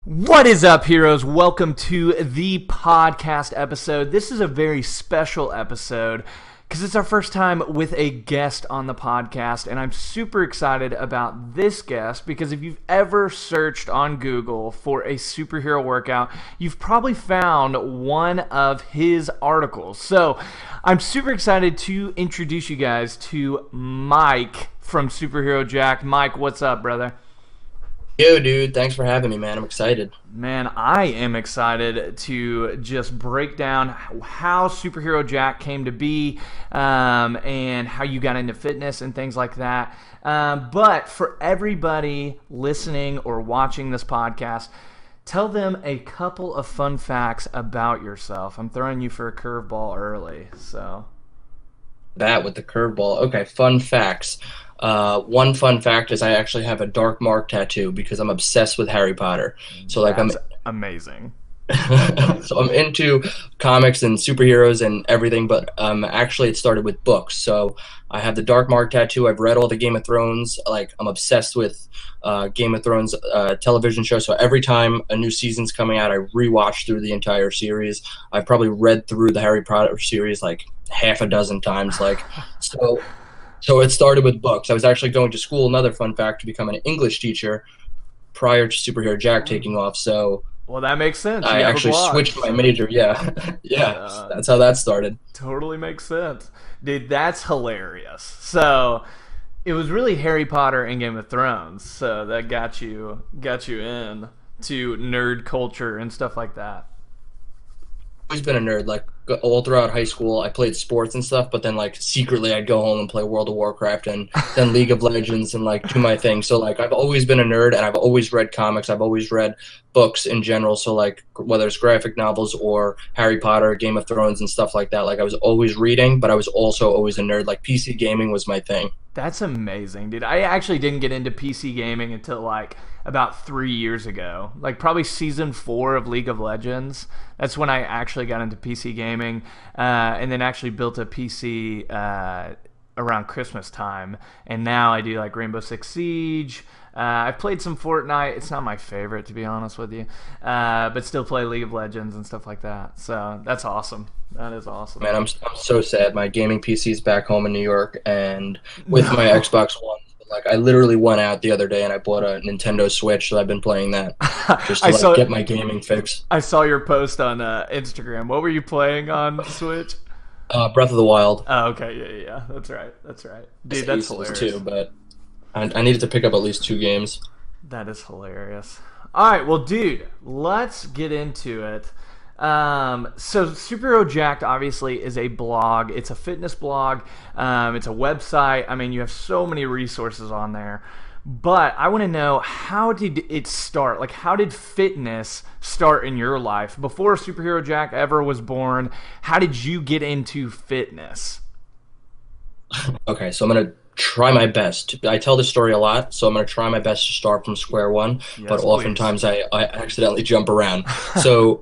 What is up, heroes? Welcome to the podcast episode. This is a very special episode because it's our first time with a guest on the podcast, and I'm super excited about this guest because if you've ever searched on Google for a superhero workout, you've probably found one of his articles. So I'm super excited to introduce you guys to Mike from Superhero Jacked. Mike, what's up, brother? Yo, dude, thanks for having me, man. I'm excited. Man, I am excited to just break down how Superhero Jacked came to be and how you got into fitness and things like that. But for everybody listening or watching this podcast, tell them a couple of fun facts about yourself. I'm throwing you for a curveball early, so. That with the curveball. Okay, fun facts. One fun fact is I actually have a dark mark tattoo because I'm obsessed with Harry Potter. So like That's amazing. so I'm into comics and superheroes and everything, but actually it started with books. So I have the dark mark tattoo. I've read all the Game of Thrones. Like I'm obsessed with Game of Thrones television show. So every time a new season's coming out, I rewatch through the entire series. I've probably read through the Harry Potter series like half a dozen times. So it started with books. I was actually going to school, another fun fact, to become an English teacher prior to Superhero Jacked taking off. So Well, that makes sense. I actually switched my major. Yeah. Yeah. That's how that started. Totally makes sense. Dude, that's hilarious. So it was really Harry Potter and Game of Thrones. So that got you in to nerd culture and stuff like that. Always been a nerd. Like all throughout high school, I played sports and stuff, but then like secretly I'd go home and play World of Warcraft and then League of Legends and like do my thing. So like I've always been a nerd and I've always read comics. I've always read books in general. So like whether it's graphic novels or Harry Potter, Game of Thrones and stuff like that, like I was always reading, but I was also always a nerd. Like PC gaming was my thing. That's amazing, dude. I actually didn't get into PC gaming until like about 3 years ago. Like probably season 4 of League of Legends. That's when I actually got into PC gaming, and then actually built a PC around Christmas time. And now I do like Rainbow Six Siege. I've played some Fortnite. It's not my favorite, to be honest with you, but still play League of Legends and stuff like that. So that's awesome. That is awesome. Man, I'm so sad. My gaming PC's back home in New York, and with my Xbox One, like I literally went out the other day and I bought a Nintendo Switch, so I've been playing that just to get my gaming fix. I saw your post on Instagram. What were you playing on Switch? Breath of the Wild. Oh, okay, yeah. That's right. Dude, that's hilarious too, but I needed to pick up at least 2 games. That is hilarious. All right, well, dude, let's get into it. So Superhero Jacked obviously is a blog. It's a fitness blog. It's a website. I mean, you have so many resources on there. But I want to know, how did it start? Like, how did fitness start in your life? Before Superhero Jacked ever was born, how did you get into fitness? Okay, so I'm going to try my best. I tell this story a lot, so I'm going to try my best to start from square one, Yes, but oftentimes I accidentally jump around. So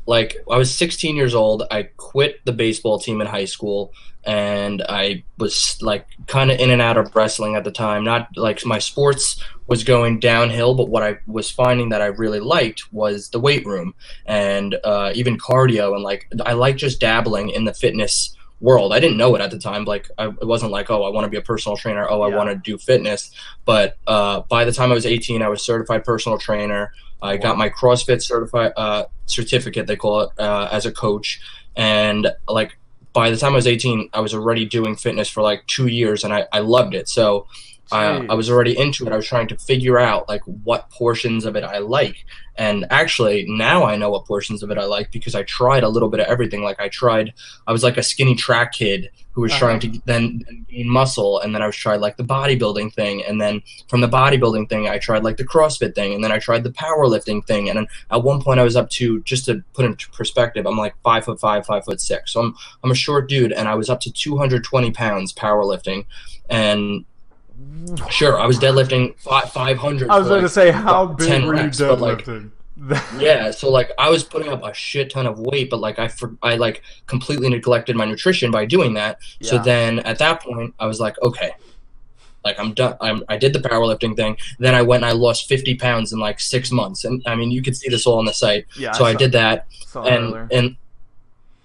like I was 16 years old. I quit the baseball team in high school, and I was like kind of in and out of wrestling at the time. Not like my sports was going downhill, but what I was finding that I really liked was the weight room and even cardio, and like I like just dabbling in the fitness world. I didn't know it at the time. Like it wasn't like, oh, I want to be a personal trainer. Oh, I want to do fitness. But by the time I was 18, I was certified personal trainer. I got my CrossFit certificate, they call it, as a coach. And like by the time I was 18, I was already doing fitness for like 2 years, and I loved it. So I was already into it. I was trying to figure out like what portions of it I like. And actually now I know what portions of it I like because I tried a little bit of everything. Like I was like a skinny track kid who was trying to then gain muscle. And then I was trying like the bodybuilding thing. And then from the bodybuilding thing, I tried like the CrossFit thing. And then I tried the powerlifting thing. And then at one point I was up to, just to put into perspective, I'm like 5'5", 5'6". So I'm a short dude, and I was up to 220 pounds powerlifting. And sure, I was deadlifting 500. I was going to say, how big were you reps, deadlifting? Yeah, so like I was putting up a shit ton of weight, but like I like completely neglected my nutrition by doing that. So then at that point I was like, okay, like I'm done. I did the powerlifting thing. Then I went and I lost 50 pounds in like 6 months. And I mean, you could see this all on the site. Yeah, So I did that. saw it earlier. And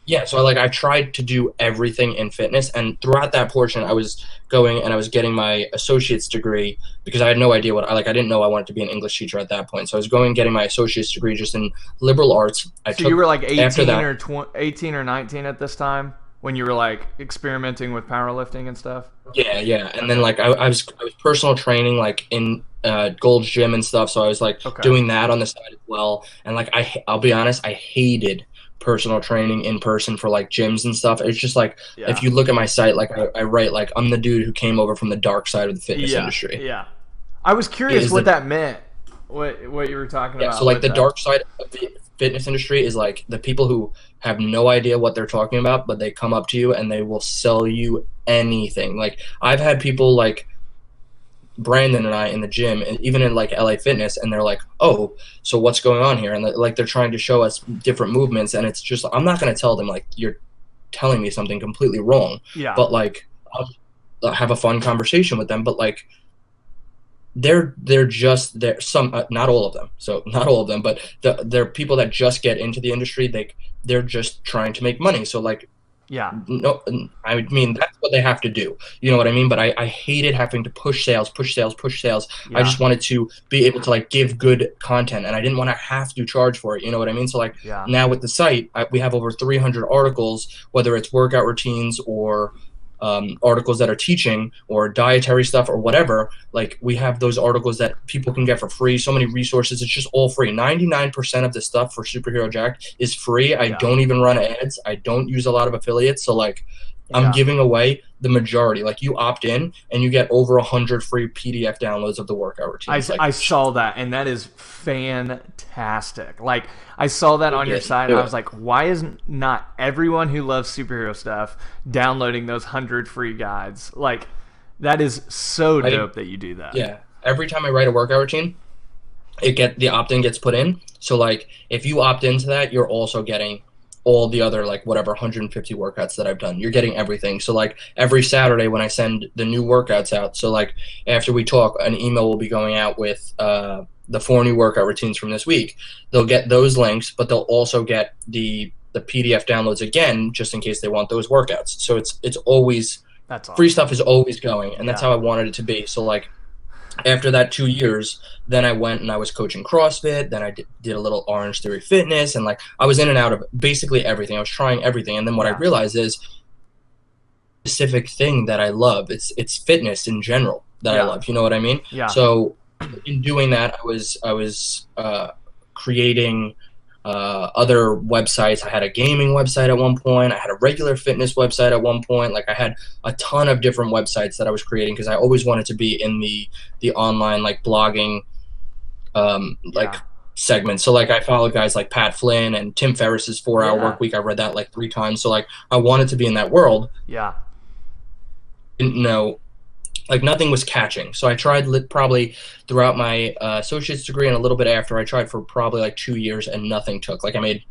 yeah, so I tried to do everything in fitness, and throughout that portion, I was going and I was getting my associate's degree because I had no idea what I didn't know I wanted to be an English teacher at that point. So I was going and getting my associate's degree just in liberal arts. So you were like 18 or 19 at this time when you were like experimenting with powerlifting and stuff? Yeah, yeah, and then like I was personal training like in Gold's Gym and stuff, so I was like doing that on the side as well. And like I'll be honest, I hated personal training in person for like gyms and stuff. It's just like if you look at my site, like I write like I'm the dude who came over from the dark side of the fitness industry. Yeah, I was curious what that meant. What you were talking about? So like the dark side of the fitness industry is like the people who have no idea what they're talking about, but they come up to you and they will sell you anything. Like I've had people like Brandon and I in the gym, and even in like LA Fitness, and they're like, "Oh, so what's going on here?" And like they're trying to show us different movements, and it's just I'm not going to tell them like you're telling me something completely wrong. Yeah. But like I'll have a fun conversation with them, but like they're some not all of them, so not all of them, but they're people that just get into the industry. They're just trying to make money. So like. Yeah. No, I mean, that's what they have to do. You know what I mean? But I hated having to push sales. Yeah. I just wanted to be able to like give good content, and I didn't want to have to charge for it. You know what I mean? So like now with the site, we have over 300 articles, whether it's workout routines or articles that are teaching or dietary stuff or whatever. Like we have those articles that people can get for free. So many resources. It's just all free. 99% of the stuff for Superhero Jack is free. I don't even run ads. I don't use a lot of affiliates. So like I'm giving away the majority. Like you opt in and you get over 100 free PDF downloads of the workout routines. I saw that, and that is fantastic. Like I saw that on your site, and I was like, why isn't not everyone who loves superhero stuff downloading those 100 free guides? Like that is so dope that you do that. Yeah. Every time I write a workout routine, the opt-in gets put in. So like if you opt into that, you're also getting all the other like whatever 150 workouts that I've done. You're getting everything. So like every Saturday when I send the new workouts out, so like after we talk, an email will be going out with the 4 new workout routines from this week. They'll get those links, but they'll also get the PDF downloads again, just in case they want those workouts. So it's always free stuff is always going, and that's how I wanted it to be. So like after that 2 years, then I went and I was coaching CrossFit. Then I did a little Orange Theory Fitness, and like I was in and out of basically everything. I was trying everything, and then what I realized is specific thing that I love. It's fitness in general that I love. You know what I mean? Yeah. So in doing that, I was creating other websites. I had a gaming website at one point. I had a regular fitness website at one point. Like I had a ton of different websites that I was creating because I always wanted to be in the online like blogging segment. So like I followed guys like Pat Flynn and Tim Ferriss's 4-Hour Work Week. I read that like 3 times. So like I wanted to be in that world. Yeah. Didn't know. Like nothing was catching. So I tried probably throughout my associate's degree and a little bit after. I tried for probably like 2 years and nothing took. Like I made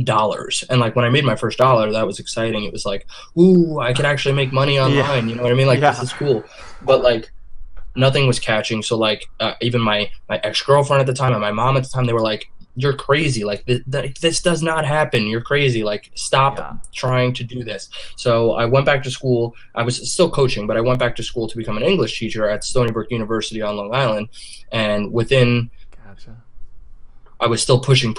dollars. And like when I made my first dollar, that was exciting. It was like, ooh, I could actually make money online. You know what I mean? Like this is cool. But like nothing was catching. So like even my ex-girlfriend at the time and my mom at the time, they were like, you're crazy. Like this does not happen. You're crazy. Like stop trying to do this. So I went back to school. I was still coaching, but I went back to school to become an English teacher at Stony Brook University on Long Island. And within, I was still pushing.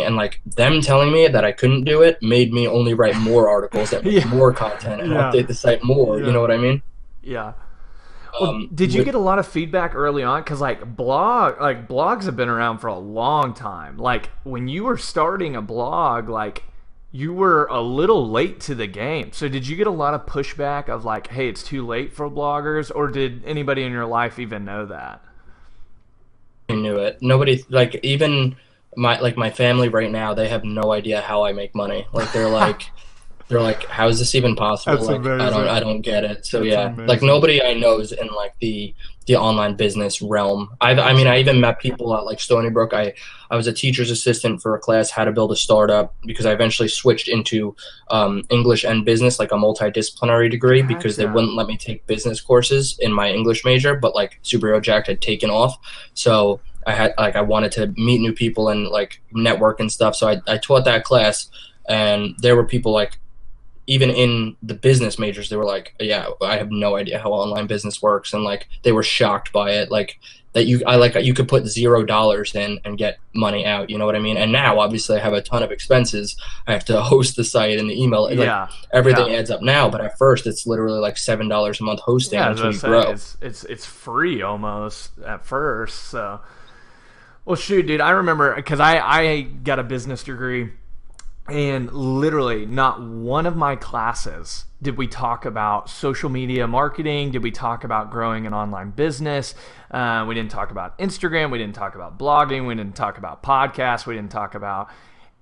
And like them telling me that I couldn't do it made me only write more articles that made more content and update the site more. You know what I mean? Yeah. Well, did you get a lot of feedback early on? Because blogs have been around for a long time. Like when you were starting a blog, like you were a little late to the game. So did you get a lot of pushback of like, hey, it's too late for bloggers, or did anybody in your life even know that? I knew it. Nobody, like even my family right now, they have no idea how I make money. Like they're like, how is this even possible? That's like amazing. I don't get it. So That's amazing. like nobody I know is in like the the online business realm. I mean, I even met people at like Stony Brook. I was a teacher's assistant for a class, how to build a startup, because I eventually switched into English and business, like a multidisciplinary degree, because they wouldn't let me take business courses in my English major, but like Superhero Jacked had taken off. So I wanted to meet new people and like network and stuff. So I taught that class, and there were people like, even in the business majors, they were like, yeah, I have no idea how online business works. And like, they were shocked by it. Like that you could put $0 in and get money out. You know what I mean? And now obviously I have a ton of expenses. I have to host the site and the email. Like, everything adds up now. But at first it's literally like $7 a month hosting until you grow. It's free almost at first. So, well, shoot, dude, I remember because I got a business degree. And literally not one of my classes did we talk about social media marketing, did we talk about growing an online business. We didn't talk about Instagram. We didn't talk about blogging. We didn't talk about podcasts. We didn't talk about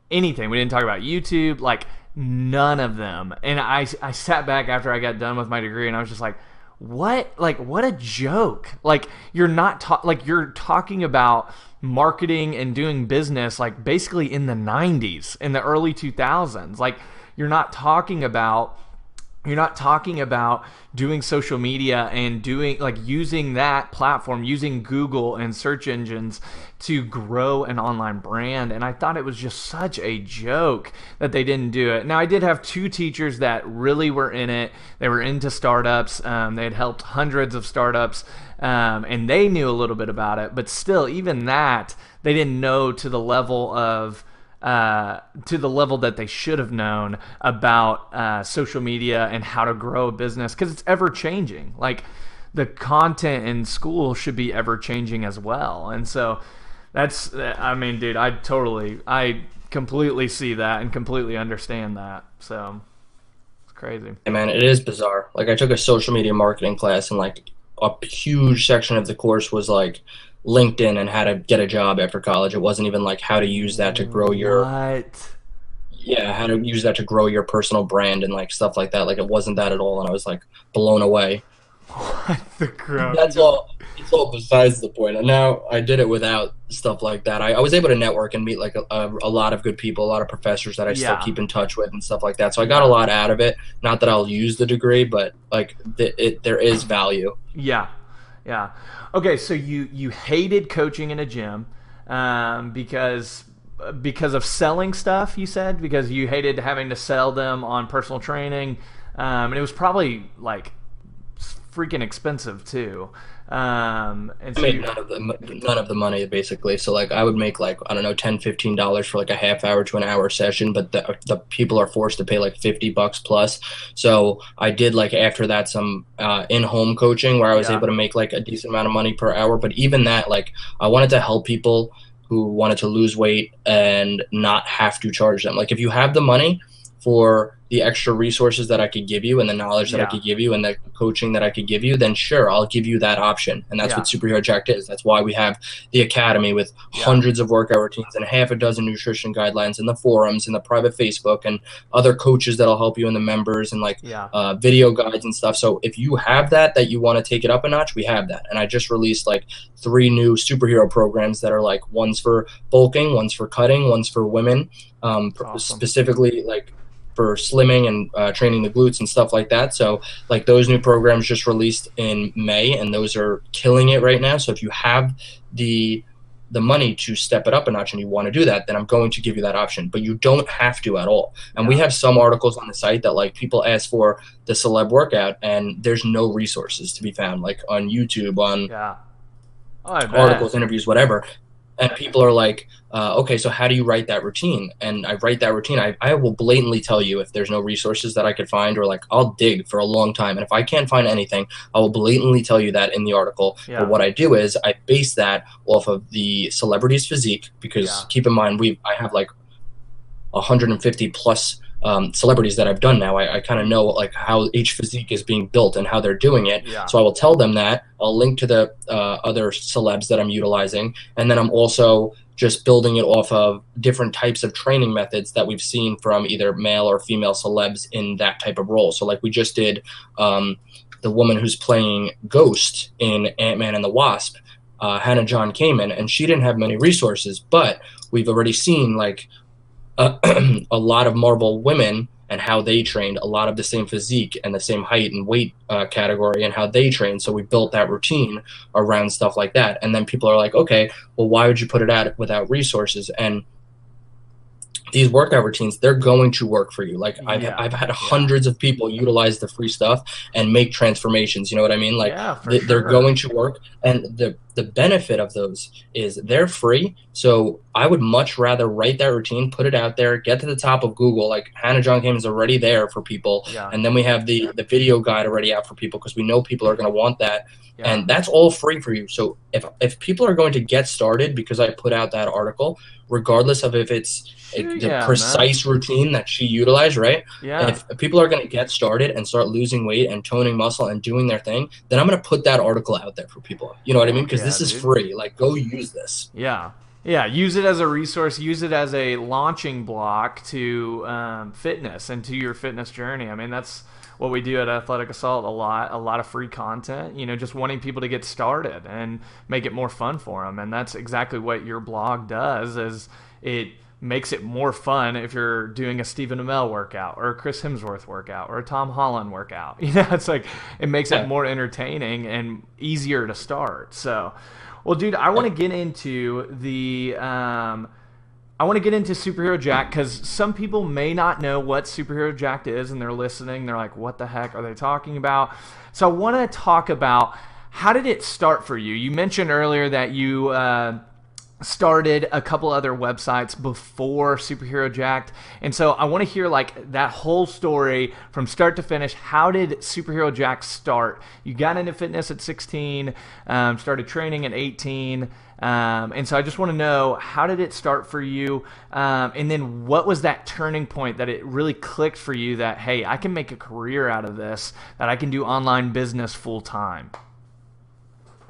anything. We didn't talk about YouTube, like none of them. And I sat back after I got done with my degree and I was just like, what a joke. Like you're talking about marketing and doing business like basically in the 90s, in the early 2000s. Like you're not talking about doing social media and doing like using that platform, using Google and search engines to grow an online brand. And I thought it was just such a joke that they didn't do it. Now I did have two teachers that really were in it. They were into startups. They had helped hundreds of startups, and they knew a little bit about it. But still, even that, they didn't know to the level that they should have known about social media and how to grow a business, because it's ever changing. Like the content in school should be ever changing as well. And so I mean, dude, I completely see that and completely understand that. So it's crazy. Hey man, it is bizarre. Like I took a social media marketing class, and like a huge section of the course was like LinkedIn and how to get a job after college. It wasn't even like how to use that to grow your how to use that to grow your personal brand and like stuff like that. Like it wasn't that at all, and I was like blown away. What the crap? That's all. It's all besides the point. And now I did it without stuff like that. I was able to network and meet like a lot of good people, a lot of professors that I still keep in touch with and stuff like that. So I got a lot out of it. Not that I'll use the degree, but like there is value. Yeah. Okay, so you hated coaching in a gym because of selling stuff, you said? Because you hated having to sell them on personal training, and it was probably like freaking expensive too. And so I made none of the money basically. So like I would make like, I don't know, $10-15 for like a half hour to an hour session, but the people are forced to pay like $50 plus. So I did like after that some in-home coaching where I was able to make like a decent amount of money per hour. But even that, like I wanted to help people who wanted to lose weight and not have to charge them. Like if you have the money for the extra resources that I could give you and the knowledge that I could give you and the coaching that I could give you, then sure, I'll give you that option. And that's what Superhero Jacked is. That's why we have the academy with hundreds of workout routines and half a dozen nutrition guidelines and the forums and the private Facebook and other coaches that'll help you and the members and like video guides and stuff. So if you have that you want to take it up a notch, we have that. And I just released like 3 new superhero programs that are like one's for bulking, one's for cutting, one's for women, specifically like for slimming and training the glutes and stuff like that. So like those new programs just released in May, and those are killing it right now. So if you have the money to step it up a notch and you want to do that, then I'm going to give you that option, but you don't have to at all. And we have some articles on the site that like people ask for the celeb workout and there's no resources to be found, like on YouTube, on articles, interviews, whatever. And people are like, okay, so how do you write that routine? And I write that routine. I will blatantly tell you if there's no resources that I could find, or like I'll dig for a long time. And if I can't find anything, I will blatantly tell you that in the article. But what I do is I base that off of the celebrity's physique, because keep in mind, I have like 150 plus celebrities that I've done now. I kind of know like how each physique is being built and how they're doing it. So I will tell them that. I'll link to the other celebs that I'm utilizing, and then I'm also just building it off of different types of training methods that we've seen from either male or female celebs in that type of role. So like we just did the the woman who's playing Ghost in Ant-Man and the Wasp, Hannah John Kamen, and she didn't have many resources, but we've already seen like a lot of Marvel women and how they trained, a lot of the same physique and the same height and weight category and how they trained. So we built that routine around stuff like that. And then people are like, okay, well, why would you put it out without resources? And these workout routines, they're going to work for you. Like I've had hundreds of people utilize the free stuff and make transformations. You know what I mean? Like they're going to work. And the benefit of those is they're free. So I would much rather write that routine, put it out there, get to the top of Google. Like Hannah John Kamen is already there for people. Yeah. And then we have the video guide already out for people because we know people are going to want that. Yeah. And that's all free for you. So if people are going to get started because I put out that article, regardless of if it's the precise routine that she utilized, right? Yeah. If people are going to get started and start losing weight and toning muscle and doing their thing, then I'm going to put that article out there for people. You know what I mean? Because this is free. Like, go use this. Yeah. Yeah, use it as a resource. Use it as a launching block to fitness and to your fitness journey. I mean, that's what we do at Athletic Assault a lot of free content, you know, just wanting people to get started and make it more fun for them. And that's exactly what your blog does, is it makes it more fun if you're doing a Stephen Amell workout or a Chris Hemsworth workout or a Tom Holland workout. You know, it's like it makes it more entertaining and easier to start. So, well, dude, I want to get into Superhero Jacked because some people may not know what Superhero Jacked is, and they're listening. They're like, what the heck are they talking about? So I want to talk about, how did it start for you? You mentioned earlier that you started a couple other websites before Superhero Jacked, and so I want to hear like that whole story from start to finish. How did Superhero Jacked start? You got into fitness at 16, started training at 18, and so I just want to know, how did it start for you, and then what was that turning point that it really clicked for you that, hey, I can make a career out of this, that I can do online business full time?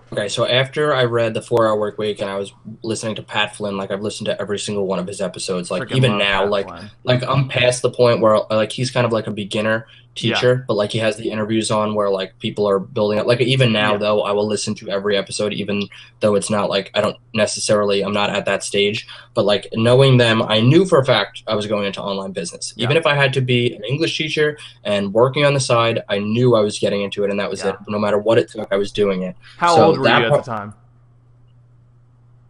Okay, so after I read The 4 Hour Work Week and I was listening to Pat Flynn, like I've listened to every single one of his episodes, like even now, like I'm past the point where like he's kind of like a beginner teacher, but like he has the interviews on where like people are building up. Like even now though, I will listen to every episode, even though it's not like I'm not at that stage, but like knowing them, I knew for a fact I was going into online business. Even if I had to be an English teacher and working on the side, I knew I was getting into it, and that was it. No matter what it took, I was doing it. How old were you at the time?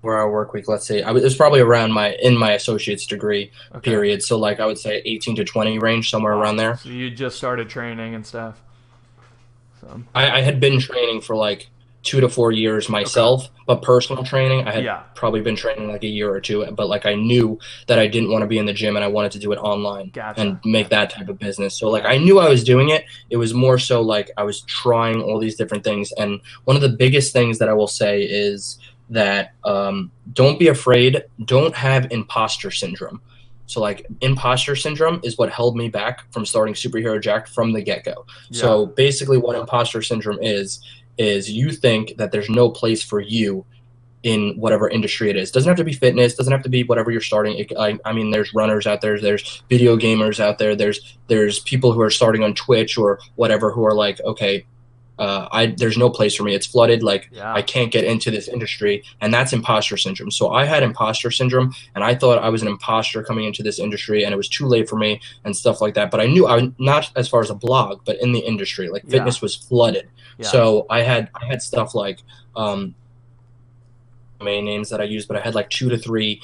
4 Hour Work Week, let's see. It was probably around my associate's degree period. So like I would say 18 to 20 range, somewhere around there. So you just started training and stuff. So I had been training for like 2 to 4 years myself, but personal training, I had probably been training like a year or two. But like I knew that I didn't want to be in the gym and I wanted to do it online and make that type of business. So like I knew I was doing it. It was more so like I was trying all these different things. And one of the biggest things that I will say is that don't be afraid, don't have imposter syndrome. So like imposter syndrome is what held me back from starting Superhero Jacked from the get-go. So basically what imposter syndrome is you think that there's no place for you in whatever industry it is. Doesn't have to be fitness, doesn't have to be whatever you're starting. I mean, there's runners out there, there's video gamers out there, there's people who are starting on Twitch or whatever who are like, okay, there's no place for me. It's flooded. Like I can't get into this industry, and that's imposter syndrome. So I had imposter syndrome, and I thought I was an imposter coming into this industry, and it was too late for me and stuff like that. But I knew I was not as far as a blog, but in the industry, like fitness was flooded. So I had stuff like domain names that I used, but I had like 2 to 3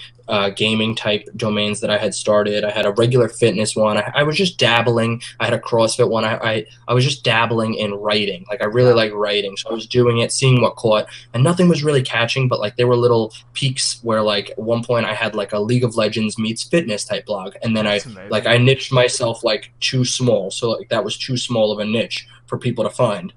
gaming type domains that I had started. I had a regular fitness one. I was just dabbling. I had a CrossFit one. I was just dabbling in writing. Like I really like writing. So I was doing it, seeing what caught, and nothing was really catching, but like there were little peaks where like at one point I had like a League of Legends meets fitness type blog. And then I niched myself like too small. So like that was too small of a niche for people to find.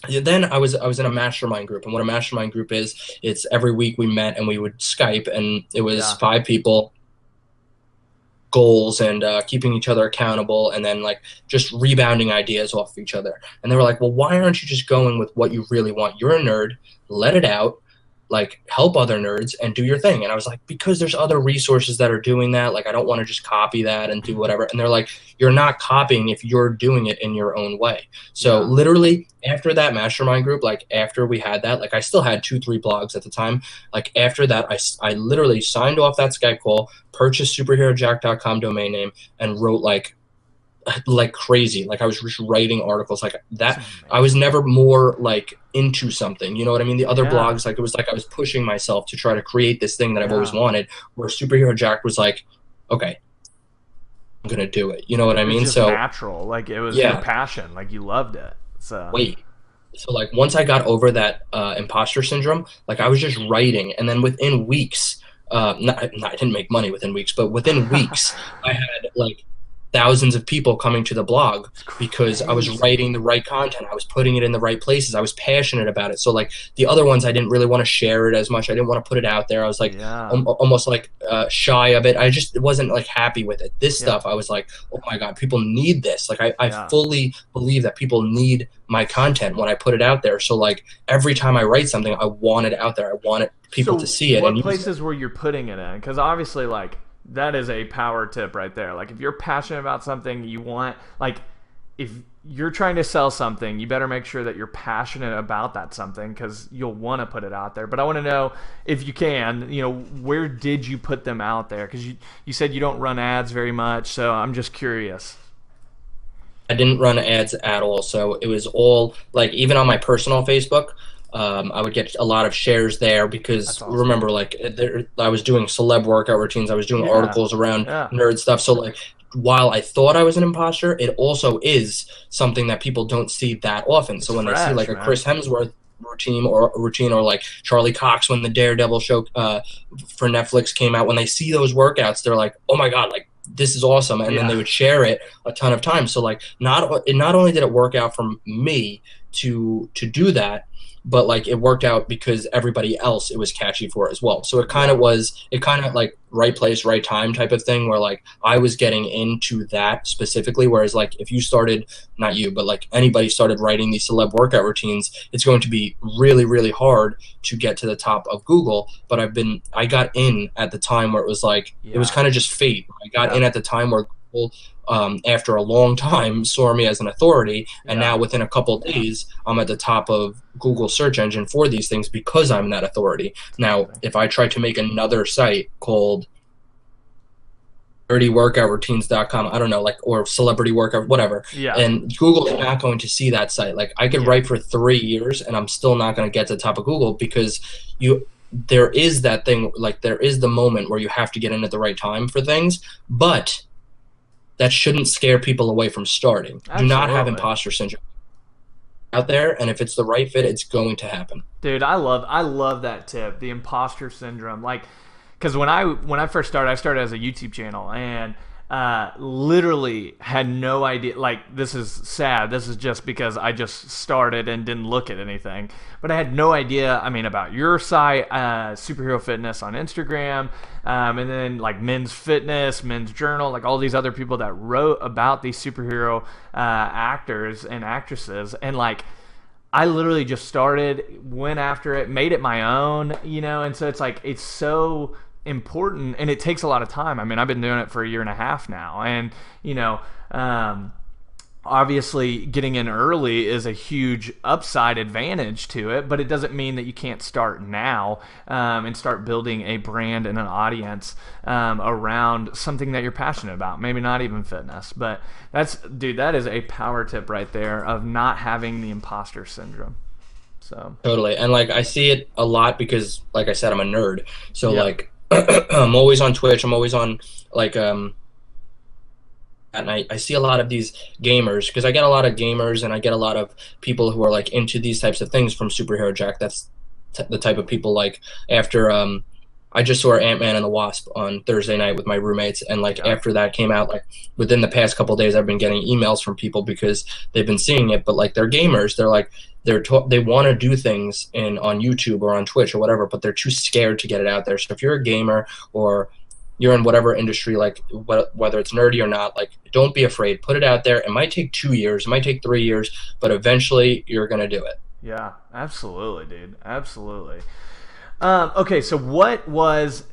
Then I was in a mastermind group, and what a mastermind group is, it's every week we met and we would Skype, and it was 5 people, goals, and keeping each other accountable, and then like just rebounding ideas off of each other. And they were like, well, why aren't you just going with what you really want? You're a nerd, let it out, like help other nerds and do your thing. And I was like, because there's other resources that are doing that. Like, I don't want to just copy that and do whatever. And they're like, you're not copying if you're doing it in your own way. So Yeah. literally after that mastermind group, like after we had that, like I still had 2-3 blogs at the time. Like after that, I literally signed off that Skype call, purchased superherojack.com domain name, and wrote like crazy. Like I was just writing articles like that. I was never more like into something, you know what I mean? The other Yeah. blogs, like it was like I was pushing myself to try to create this thing that I've always Yeah. wanted, where Superhero Jack was like, okay, I'm gonna do it, you know what I It was mean? just So natural. Like it was your yeah, passion. Like you loved it. So wait, so like once I got over that imposter syndrome, like I was just writing, and then within weeks, I didn't make money within weeks, but within weeks I had like thousands of people coming to the blog it's because I was crazy. writing the right content. I was putting it in the right places. I was passionate about it. So like the other ones, I didn't really want to share it as much. I didn't want to put it out there. I was like Yeah. almost like shy of it. I just wasn't like happy with it. This Yeah. stuff, I was like, oh my God, people need this. Like I Yeah. fully believe that people need my content when I put it out there. So like every time I write something, I want it out there. I want people So to see it what and use it. places were you putting it in? Because obviously, like that is a power tip right there. Like if you're passionate about something, you want like if you're trying to sell something, you better make sure that you're passionate about that something because you'll want to put it out there. But I want to know if you can, where did you put them out there? Because you said you don't run ads very much, so I'm just curious. I didn't run ads at all. So it was all like even on my personal Facebook, I would get a lot of shares there because That's awesome. remember, like I was doing celeb workout routines, I was doing Yeah. articles around Yeah. nerd stuff. So like while I thought I was an imposter, it also is something that people don't see that often. It's So when they see fresh, like a man. Chris Hemsworth routine or like Charlie Cox when the Daredevil show for Netflix came out, when they see those workouts, they're like, oh my God, like this is awesome, and then Yeah. they would share it a ton of times. So like not only did it work out for me to do that, but like it worked out because everybody else it was catchy for as well. So it kind of like right place, right time type of thing where like I was getting into that specifically. Whereas like if you started, not you, but like anybody started writing these celeb workout routines, it's going to be really, really hard to get to the top of Google. But I got in at the time where it was like, it was Yeah. kind of just fate. I got Yeah. in at the time where Google, after a long time, saw me as an authority, and Yeah. now within a couple days, I'm at the top of Google search engine for these things because I'm that authority. Now, if I try to make another site called dirtyworkoutroutines.com, I don't know, like, or celebrity workout, whatever, Yeah. and Google is not going to see that site. Like, I could Yeah. write for 3 years, and I'm still not going to get to the top of Google because there is that thing, like, there is the moment where you have to get in at the right time for things, but that shouldn't scare people away from starting. Do not have Absolutely. imposter syndrome out there, and if it's the right fit, it's going to happen. Dude, I love that tip, the imposter syndrome. Like, because when I first started, I started as a YouTube channel and literally had no idea. Like, this is sad. This is just because I just started and didn't look at anything. But I had no idea. I mean, about your site, Superhero Fitness on Instagram, and then like Men's Fitness, Men's Journal, like all these other people that wrote about these superhero actors and actresses, and like. I literally just started, went after it, made it my own, and so it's like, it's so important and it takes a lot of time. I mean, I've been doing it for a year and a half now, and, obviously getting in early is a huge upside advantage to it, but it doesn't mean that you can't start now and start building a brand and an audience around something that you're passionate about. Maybe not even fitness, but that is a power tip right there of not having the imposter syndrome. So Totally. And like I see it a lot because like I said, I'm a nerd. So yeah, like I'm always on Twitch, I'm always on like and I see a lot of these gamers because I get a lot of gamers and I get a lot of people who are like into these types of things from Superhero Jack. That's the type of people like after I just saw Ant-Man and the Wasp on Thursday night with my roommates, and like yeah, after that came out, like within the past couple of days, I've been getting emails from people because they've been seeing it, but like they're gamers, they're like they want to do things on YouTube or on Twitch or whatever, but they're too scared to get it out there. So if you're a gamer or you're in whatever industry, like whether it's nerdy or not, like don't be afraid, put it out there. It might take 2 years, it might take 3 years, but eventually you're gonna do it. yeah, absolutely, dude, absolutely. Okay, so was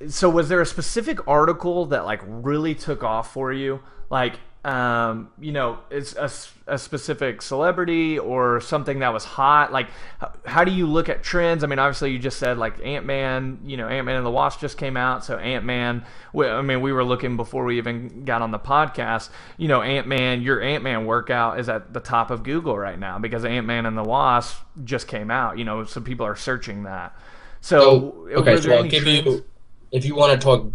there a specific article that like really took off for you? Like, it's a specific celebrity or something that was hot? Like, how do you look at trends? I mean, obviously you just said like Ant-Man, Ant-Man and the Wasp just came out. So Ant-Man, I mean, we were looking before we even got on the podcast, Ant-Man, your Ant-Man workout is at the top of Google right now because Ant-Man and the Wasp just came out, so people are searching that. So So, okay, were so there I'll any give trends? you, if you want to talk.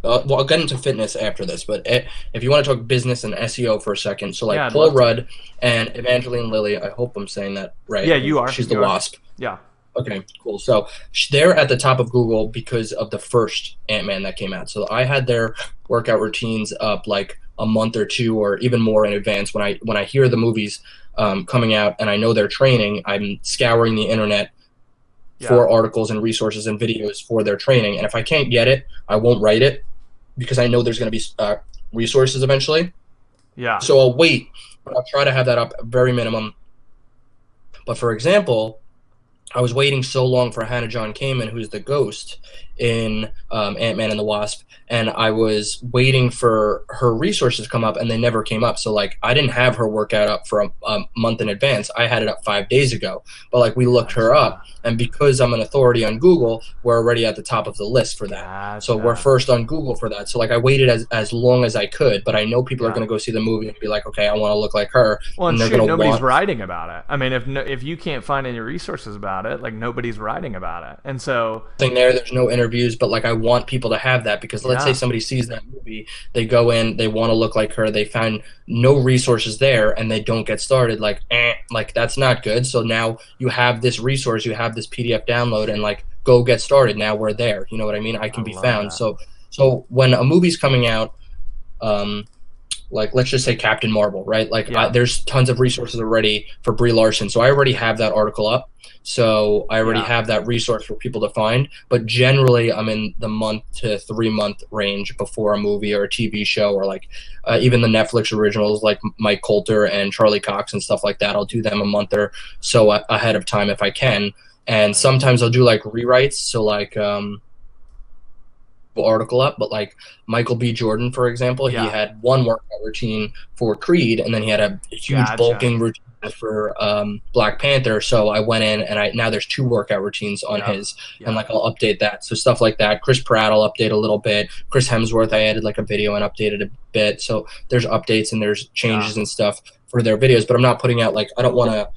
Well, I'll get into fitness after this, but if you want to talk business and SEO for a second, so Yeah, like I'd Paul love to. Rudd and Evangeline Lilly, I hope I'm saying that Yeah, right. you are. She's the You are. Wasp. Yeah. Okay, cool. So they're at the top of Google because of the first Ant-Man that came out. So I had their workout routines up like a month or two, or even more in advance. When I hear the movies coming out and I know they're training, I'm scouring the internet Yeah. for articles and resources and videos for their training. And if I can't get it, I won't write it because I know there's going to be resources eventually. Yeah. So I'll wait, but I'll try to have that up very minimum. But for example, I was waiting so long for Hannah John Kamen, who's the ghost in Ant-Man and the Wasp, and I was waiting for her resources to come up, and they never came up. So like, I didn't have her workout up for a month in advance. I had it up 5 days ago. But like, we looked her up, Gotcha. and because I'm an authority on Google, we're already at the top of the list for that. So we're Gotcha. first on Google for that. So like, I waited as long as I could, but I know people are Yeah. going to go see the movie and be like, okay, I want to look like her, Well, and and they're shoot, going to nobody's want. writing about it. I mean, if you can't find any resources about it, like nobody's writing about it, and so Thing there. There's no interviews, but like I want people to have that because let's say yeah, somebody sees that movie, they go in, they want to look like her, they find no resources there, and they don't get started. Like that's not good. So now you have this resource, you have this PDF download, and like go get started. Now we're there. You know what I mean? I I can be love found. that. So when a movie's coming out, um, like let's just say Captain Marvel, right? Like Yeah, there's tons of resources already for Brie Larson, so I already have that article up. So I already yeah, have that resource for people to find. But generally, I'm in the month to 3 month range before a movie or a TV show, or like even the Netflix originals like Mike Coulter and Charlie Cox and stuff like that. I'll do them a month or so ahead of time if I can. And right. sometimes I'll do like rewrites. So like article up, but like Michael B. Jordan, for example, he Yeah, had one workout routine for Creed, and then he had a huge gotcha. bulking routine for Black Panther. So I went in and I now there's two workout routines on Yep. his, and Yeah. like I'll update that. So stuff like that. Chris Pratt I'll update a little bit. Chris Hemsworth I added like a video and updated a bit. So there's updates and there's Yeah. changes and stuff for their videos, but I'm not putting out like I don't want to.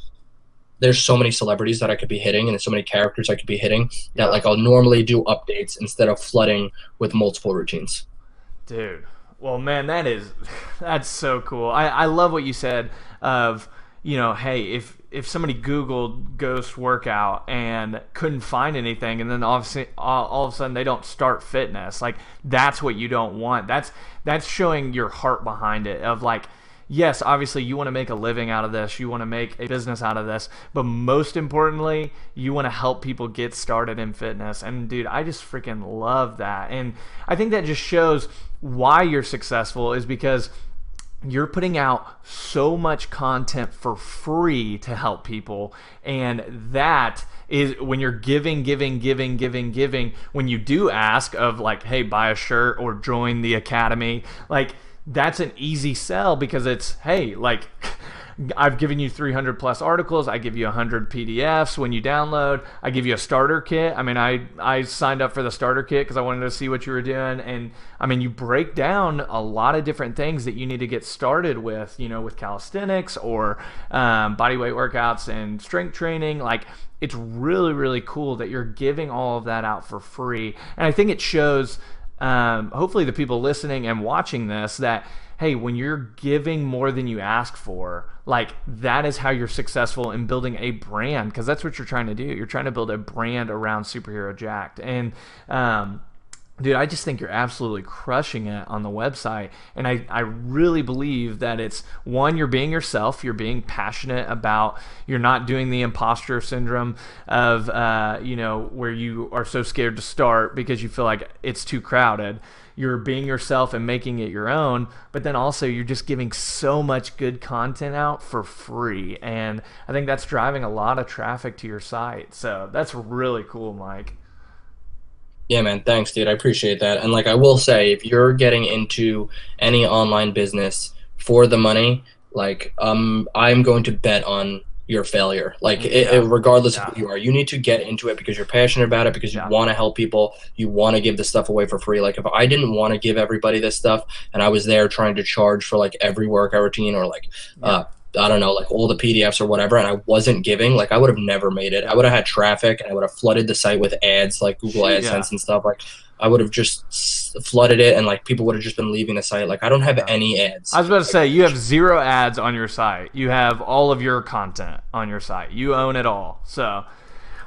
There's so many celebrities that I could be hitting, and there's so many characters I could be hitting that Yeah. like I'll normally do updates instead of flooding with multiple routines. Dude. Well, man, that's so cool. I love what you said of, hey, if somebody Googled ghost workout and couldn't find anything, and then all of a sudden they don't start fitness, like that's what you don't want. That's showing your heart behind it of like, yes, obviously you want to make a living out of this, you want to make a business out of this, but most importantly, you want to help people get started in fitness. And dude, I just freaking love that. And I think that just shows why you're successful is because you're putting out so much content for free to help people, and that is when you're giving when you do ask of like, hey, buy a shirt or join the academy, like that's an easy sell because it's, hey, like I've given you 300 plus articles. I give you 100 PDFs when you download. I give you a starter kit. I mean, I signed up for the starter kit because I wanted to see what you were doing. And I mean, you break down a lot of different things that you need to get started with, with calisthenics or body weight workouts and strength training. Like, it's really, really cool that you're giving all of that out for free. And I think it shows, hopefully, the people listening and watching this that, hey, when you're giving more than you ask for, like that is how you're successful in building a brand, because that's what you're trying to do. You're trying to build a brand around Superhero Jacked. And Dude, I just think you're absolutely crushing it on the website. And I really believe that it's one, you're being yourself, you're being passionate about, you're not doing the imposter syndrome of, where you are so scared to start because you feel like it's too crowded. You're being yourself and making it your own, but then also you're just giving so much good content out for free. And I think that's driving a lot of traffic to your site. So that's really cool, Mike. Yeah, man. Thanks, dude. I appreciate that. And like I will say, if you're getting into any online business for the money, like I'm going to bet on your failure. Like regardless of Yeah. who you are, you need to get into it because you're passionate about it, because you Yeah. want to help people, you want to give this stuff away for free. Like if I didn't want to give everybody this stuff and I was there trying to charge for like every workout routine or like I don't know, like all the PDFs or whatever, and I wasn't giving, like I would have never made it. I would have had traffic and I would have flooded the site with ads like Google AdSense Yeah. and stuff. Like I would have just flooded it and like people would have just been leaving the site. Like I don't have any ads. I was about to say, you have zero ads on your site. You have all of your content on your site. You own it all. So,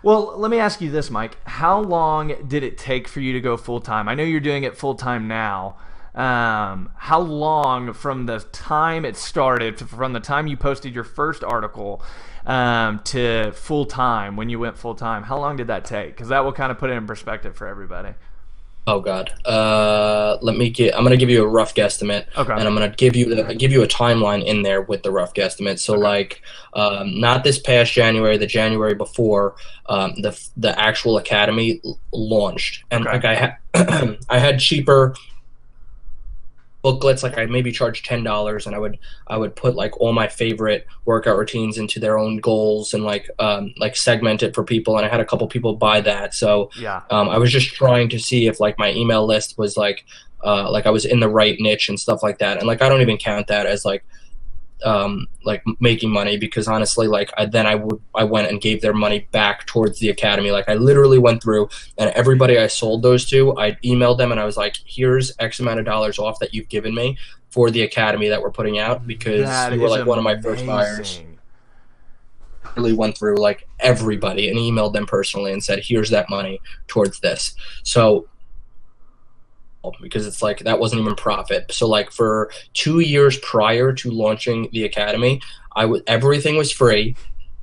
well, let me ask you this, Mike. How long did it take for you to go full time? I know you're doing it full time now. How long from the time it started, from the time you posted your first article to full time, when you went full time, how long did that take? Because that will kind of put it in perspective for everybody. Oh God. I'm gonna give you a rough guesstimate, Okay. and I'm gonna give you a timeline in there with the rough guesstimate. So like, not this past January, the January before, the actual academy launched, and Okay. like I had cheaper booklets. Like I maybe charged $10, and I would put like all my favorite workout routines into their own goals and like segment it for people, and I had a couple people buy that. So Yeah. I was just trying to see if like my email list was like I was in the right niche and stuff like that. And like I don't even count that as like making money, because honestly, like I went and gave their money back towards the academy. Like I literally went through, and everybody I sold those to, I emailed them and I was like, here's X amount of dollars off that you've given me for the academy that we're putting out, because That you were is like one of my first buyers. amazing. Really went through like everybody and emailed them personally and said, here's that money towards this. So because it's like that wasn't even profit. So like for 2 years prior to launching the academy, everything was free.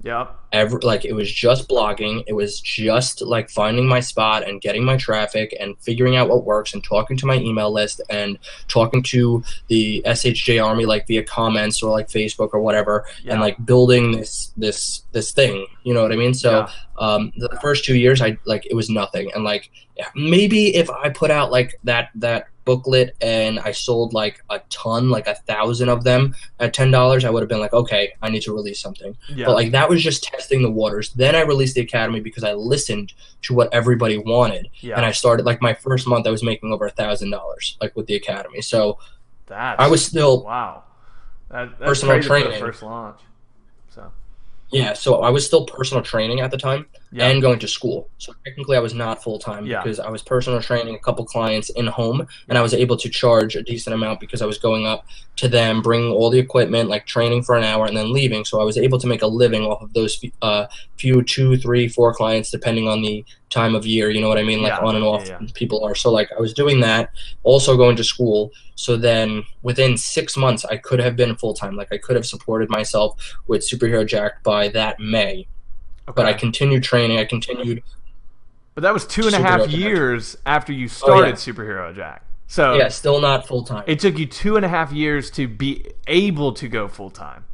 Yep. Like it was just blogging. It was just like finding my spot and getting my traffic and figuring out what works and talking to my email list and talking to the SHJ army like via comments or like Facebook or whatever, Yeah. and like building this thing. You know what I mean? So the first 2 years, it was nothing. And like maybe if I put out like that booklet and I sold like a ton, like 1,000 of them at $10, I would have been like, okay, I need to release something. Yeah. But like that was just testing the waters. Then I released the academy because I listened to what everybody wanted, Yeah. and I started like my first month I was making over $1,000 like with the academy. So That's, I was still wow. That's personal crazy for the training. first launch. So so I was still personal training at the time yeah. and going to school. So technically I was not full time Yeah. because I was personal training a couple clients in home, and I was able to charge a decent amount because I was going up to them, bringing all the equipment, like training for an hour and then leaving. So I was able to make a living off of those few 2, 3, 4 clients depending on the time of year. You know what I mean? Like Yeah. on and off Yeah. people are. So like I was doing that, also going to school. So then within 6 months I could have been full time. Like I could have supported myself with Superhero Jack by that May. But I Okay. continued training. I continued. But that was 2.5 Superhero Jack. years after you started yeah. Superhero Jack. So Yeah, still not full time. it took you 2.5 years to be able to go full time.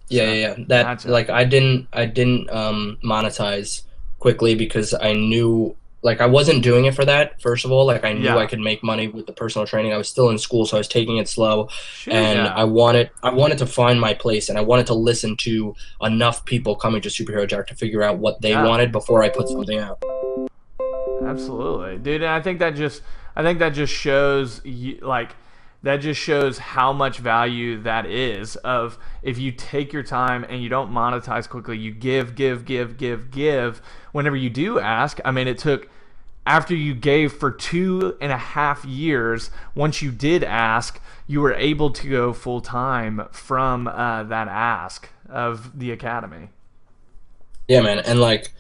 Yeah. That Gotcha. like I didn't monetize quickly because I knew like I wasn't doing it for that. First of all, like I knew Yeah. I could make money with the personal training. I was still in school, so I was taking it slow, Shoot, and yeah. I wanted to find my place, and I wanted to listen to enough people coming to Superhero Jack to figure out what they Yeah. wanted before I put something out. Absolutely, dude. And I think that just shows that just shows how much value that is of if you take your time and you don't monetize quickly, you give. Whenever you do ask, I mean, it took after you gave for 2.5 years. Once you did ask, you were able to go full time from that ask of the academy. Yeah, man. And like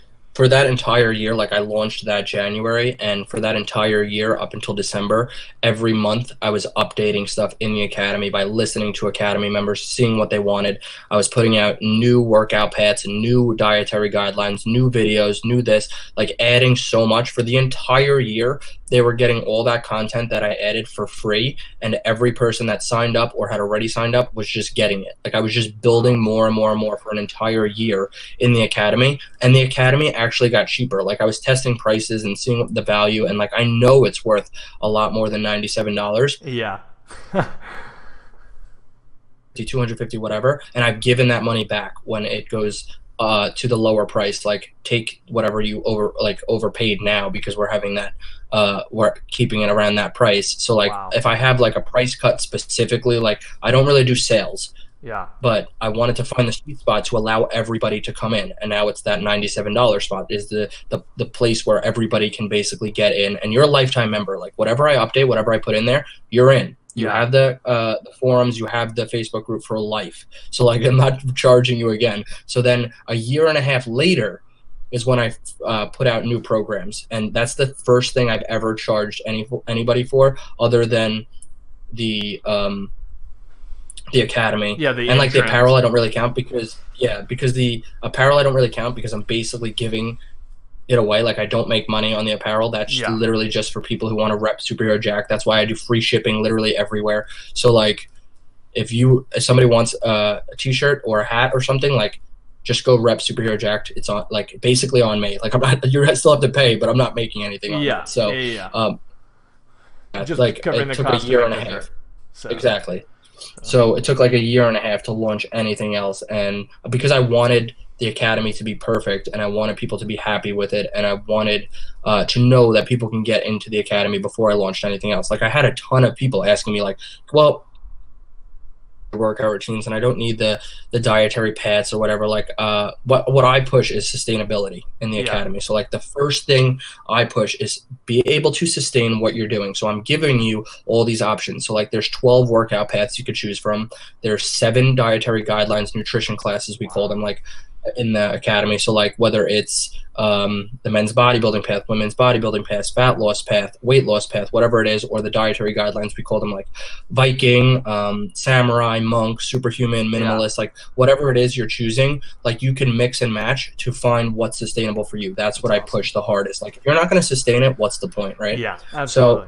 for that entire year, like I launched that January, and for that entire year up until December, every month I was updating stuff in the academy by listening to academy members, seeing what they wanted. I was putting out new workout paths, new dietary guidelines, new videos, new this, like adding so much for the entire year. They were getting all that content that I added for free, and every person that signed up or had already signed up was just getting it. Like I was just building more and more and more for an entire year in the academy, and the academy actually got cheaper. Like I was testing prices and seeing the value, and like I know it's worth a lot more than $97. Yeah. 250, whatever, and I've given that money back when it goes to the lower price. Like take whatever you overpaid now, because we're having that we're keeping it around that price. So like Wow. if I have like a price cut specifically, like I don't really do sales, Yeah. but I wanted to find the sweet spot to allow everybody to come in, and now it's that $97 spot is the place where everybody can basically get in, and you're a lifetime member. Like whatever I update, whatever I put in there, you're in. You Yeah. have the forums, you have the Facebook group for life. So like I'm not charging you again. So then a year and a half later is when I put out new programs, and that's the first thing I've ever charged anybody for, other than the academy. Yeah, the and like the insurance. apparel I don't really count, because the apparel I don't really count because I'm basically giving it away. Like I don't make money on the apparel. That's Yeah. literally just for people who want to rep Superhero Jack. That's why I do free shipping literally everywhere. So like if somebody wants a t-shirt or a hat or something, like just go rep Superhero Jack. It's on, like basically on me. Like I'm not, you still have to pay, but I'm not making anything on Yeah. it. So Yeah. Just like covering it the took a cost year of and a it. half. So, Exactly. So it took like a year and a half to launch anything else, and because I wanted the academy to be perfect, and I wanted people to be happy with it, and I wanted to know that people can get into the academy before I launched anything else. Like I had a ton of people asking me like, well, workout routines, and I don't need the dietary paths or whatever. Like what I push is sustainability in the Yeah. academy. So like the first thing I push is be able to sustain what you're doing. So I'm giving you all these options. So like there's 12 workout paths you could choose from. There's 7 dietary guidelines, nutrition classes we call them, like in the academy. So like whether it's the men's bodybuilding path, women's bodybuilding path, fat loss path, weight loss path, whatever it is, or the dietary guidelines, we call them like Viking, samurai, monk, superhuman, minimalist, like whatever it is you're choosing, like you can mix and match to find what's sustainable for you. That's what I push the hardest. Like if you're not going to sustain it, what's the point, right? Yeah, absolutely.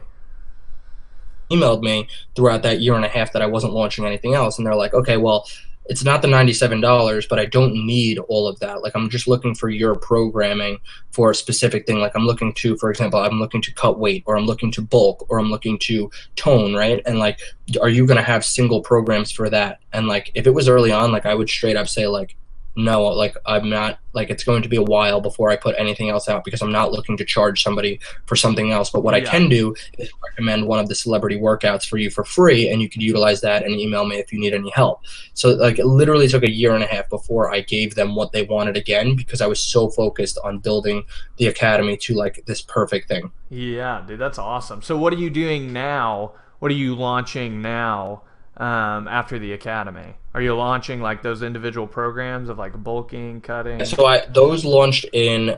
Emailed me throughout that year and a half that I wasn't launching anything else, and they're like, okay, well, it's not the $97, but I don't need all of that. Like I'm just looking for your programming for a specific thing. Like I'm looking to, for example, I'm looking to cut weight, or I'm looking to bulk, or I'm looking to tone, right? And like, are you going to have single programs for that? And like, if it was early on, like I would straight up say like, no, like I'm not, like it's going to be a while before I put anything else out, because I'm not looking to charge somebody for something else. But what I can do is recommend one of the celebrity workouts for you for free, and you could utilize that and email me if you need any help. So like it literally took a year and a half before I gave them what they wanted again, because I was so focused on building the academy to like this perfect thing. Yeah, dude, that's awesome. So what are you doing now? What are you launching now after the academy? Are you launching like those individual programs of like bulking, cutting? So those launched in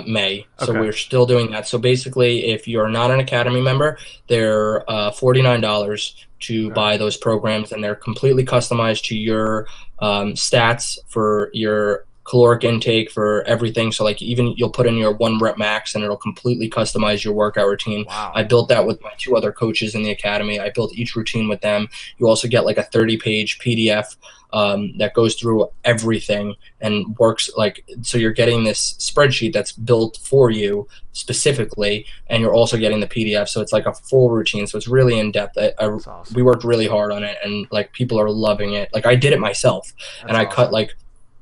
May. So Okay. we're still doing that. So basically, if you're not an academy member, they're $49 to buy those programs, and they're completely customized to your stats, for your caloric intake, for everything. So like even you'll put in your 1 rep max, and it'll completely customize your workout routine. Wow. I built that with my 2 other coaches in the academy. I built each routine with them. You also get like a 30-page PDF that goes through everything and works like, so you're getting this spreadsheet that's built for you specifically, and you're also getting the PDF. So it's like a full routine. So it's really in depth. That's awesome. We worked really hard on it, and like people are loving it. Like I did it myself, and I cut like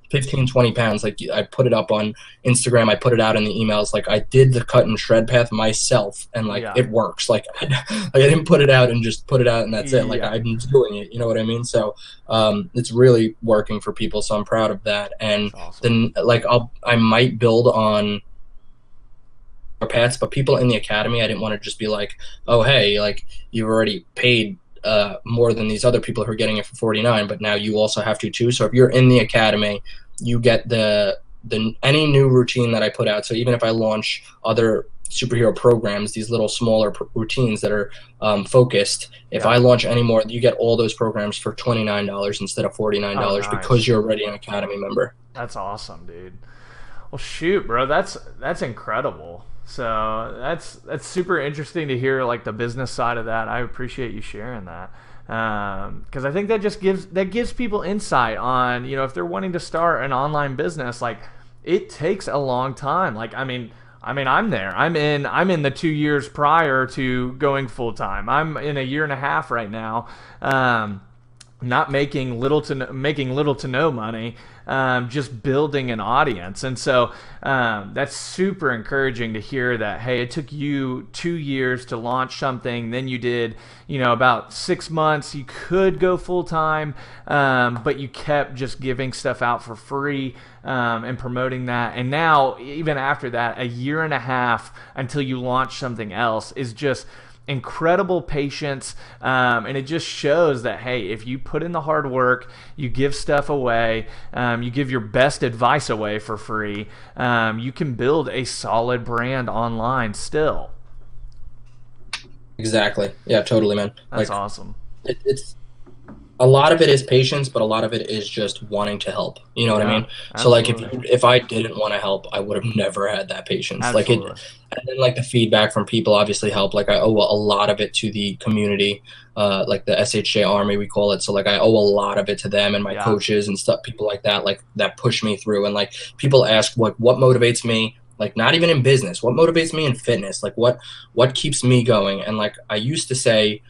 15, 20 pounds. Like I put it up on Instagram. I put it out in the emails. Like I did the cut and shred path myself, and like it works. Like I didn't put it out and just put it out and that's it. Like I'm doing it. You know what I mean? So it's really working for people. So I'm proud of that. And then like I might build on our paths, but people in the academy, I didn't want to just be like, oh hey, like you've already paid more than these other people who are getting it for $49, but now you also have to too. So if you're in the academy, you get the any new routine that I put out. So even if I launch other superhero programs, these little smaller routines that are focused, if I launch any more, you get all those programs for $29 instead of $49 Oh, nice. because you're already an Academy member. That's awesome, dude. Well, shoot, bro, that's incredible. So that's super interesting to hear, like the business side of that. I appreciate you sharing that, because I think that just gives people insight on, if they're wanting to start an online business, like it takes a long time. Like I'm there. I'm in the 2 years prior to going full time. I'm in a year and a half right now. Not making little to no money, just building an audience. And so that's super encouraging to hear that, hey, it took you 2 years to launch something, then you did, about 6 months, you could go full time, but you kept just giving stuff out for free, and promoting that. And now, even after that, a year and a half until you launch something else is just incredible patience, and it just shows that, hey, if you put in the hard work, you give stuff away, you give your best advice away for free, you can build a solid brand online still. Exactly. Yeah, totally, man. That's awesome. It's a lot of it is patience, but a lot of it is just wanting to help. You know what I mean? So like if I didn't want to help, I would have never had that patience. Absolutely. And then like the feedback from people obviously help. Like I owe a lot of it to the community, like the SHJ Army we call it. So like I owe a lot of it to them and my coaches and stuff, people like that push me through. And like people ask what motivates me. Like not even in business, what motivates me in fitness? Like what keeps me going? And like I used to say,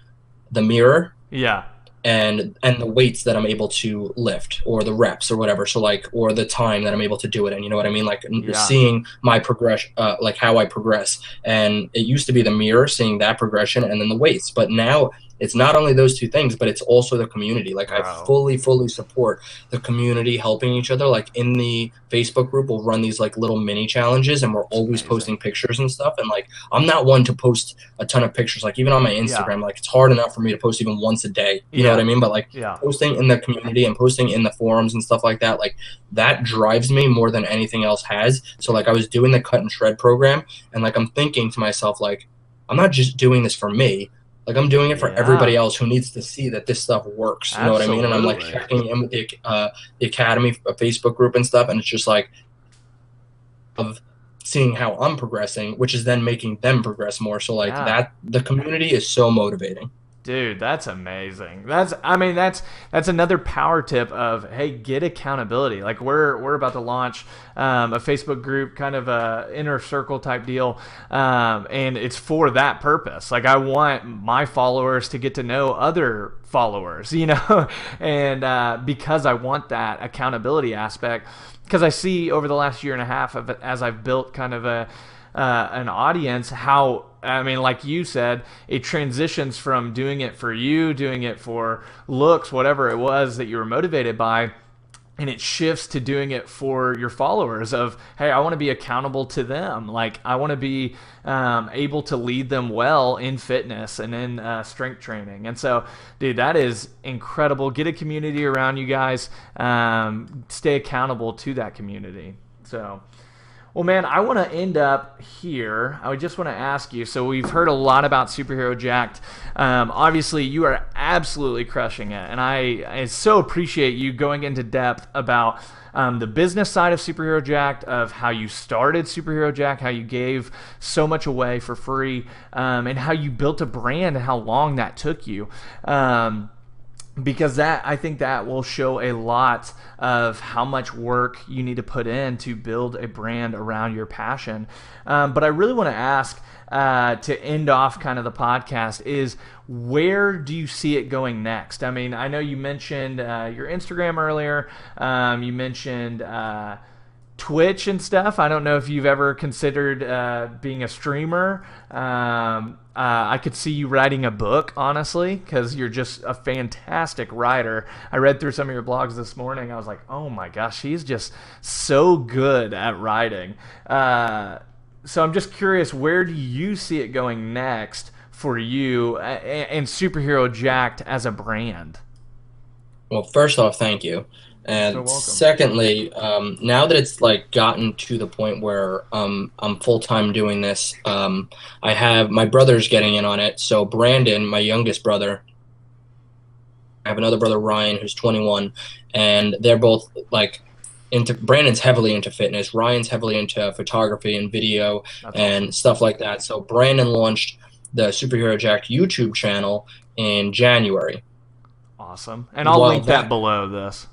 the mirror. Yeah. And the weights that I'm able to lift, or the reps or whatever. So like, or the time that I'm able to do it in, you know what I mean? Like seeing my progression, like how I progress. And it used to be the mirror, seeing that progression, and then the weights. But now it's not only those two things, but it's also the community. Like I fully support the community helping each other. Like in the Facebook group, we'll run these like little mini challenges, and we're always posting pictures and stuff. And like, I'm not one to post a ton of pictures. Like even on my Instagram, like it's hard enough for me to post even once a day. You know what I mean? But like posting in the community and posting in the forums and stuff like that, like that drives me more than anything else has. So like I was doing the Cut and Shred program, and like I'm thinking to myself, like, I'm not just doing this for me. Like I'm doing it for everybody else who needs to see that this stuff works. You know what I mean? And I'm like checking in with the Academy Facebook group and stuff, and it's just like of seeing how I'm progressing, which is then making them progress more. So like that, the community is so motivating. Dude, that's amazing. That's another power tip of, hey, get accountability. Like we're about to launch a Facebook group, kind of a inner circle type deal, and it's for that purpose. Like I want my followers to get to know other followers, and because I want that accountability aspect, because I see over the last year and a half as I've built kind of an audience, how, like you said, it transitions from doing it for you, doing it for looks, whatever it was that you were motivated by, and it shifts to doing it for your followers of, hey, I want to be accountable to them. Like I want to be able to lead them well in fitness and in strength training. And so, dude, that is incredible. Get a community around you guys. Stay accountable to that community. So, well, man, I want to end up here. I just want to ask you, so we've heard a lot about Superhero Jacked. Obviously, you are absolutely crushing it, and I so appreciate you going into depth about the business side of Superhero Jacked, of how you started Superhero Jacked, how you gave so much away for free, and how you built a brand and how long that took you. Because I think that will show a lot of how much work you need to put in to build a brand around your passion. But I really want to ask, to end off kind of the podcast, is where do you see it going next? I mean, I know you mentioned your Instagram earlier. You mentioned Twitch and stuff. I don't know if you've ever considered being a streamer. I could see you writing a book, honestly, because you're just a fantastic writer. I read through some of your blogs this morning. I was like, oh my gosh, he's just so good at writing. So I'm just curious, where do you see it going next for you and Superhero Jacked as a brand? Well, first off, thank you. You're so And welcome. secondly, now that it's like gotten to the point where I'm full time doing this, I have my brother's getting in on it. So Brandon, my youngest brother, I have another brother Ryan who's 21, and they're both like into Brandon's heavily into fitness. Ryan's heavily into photography and video That's and awesome. stuff like that. So Brandon launched the Superhero Jack YouTube channel in January. Awesome. And I'll While link that that below this.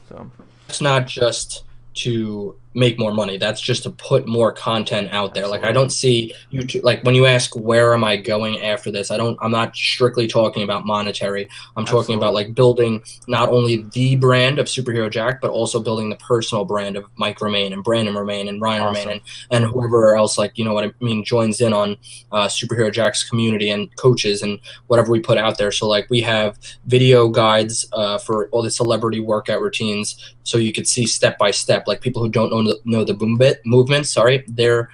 So, that's not just to make more money. That's just to put more content out there. Like I absolutely. don't see YouTube like when you ask where am I going after this, I'm not strictly talking about monetary. I'm talking about Absolutely. like building not only the brand of Superhero Jack, but also building the personal brand of Mike Romain and Brandon Romain and Ryan Romain Awesome. and whoever else like you know what I mean joins in on Superhero Jack's community and coaches and whatever we put out there. So like we have video guides for all the celebrity workout routines so you could see step by step like people who don't know the boom bit movements, sorry, they're